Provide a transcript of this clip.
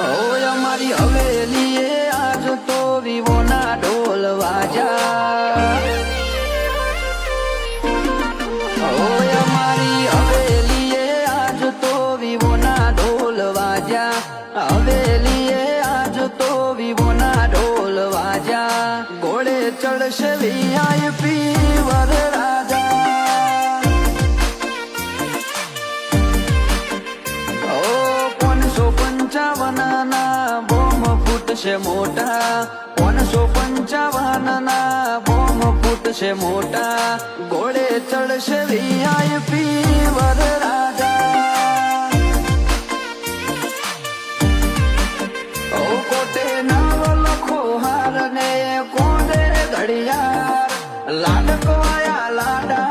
ઓય અમારી હવેલીએ આજ તો વિવોના ઢોલ વાજા. ઓય અમારી હવેલીએ આજ તો વિવોના ઢોલ વાજા. હવેલીએ આજ તો વિવોના ઢોલ વાજા. ઘોડે ચડશે વીઆઈપી વરરાજા. 555 ના બોમ ફૂટશે મોટા. 555 ના બોમ ફૂટશે મોટા. ઘોડે ચડશે વીઆઈપી વરરાજા. કોટે નાવ લખો હાર ને કોડે ઘડિયાળ. લાડકવાયા લાડા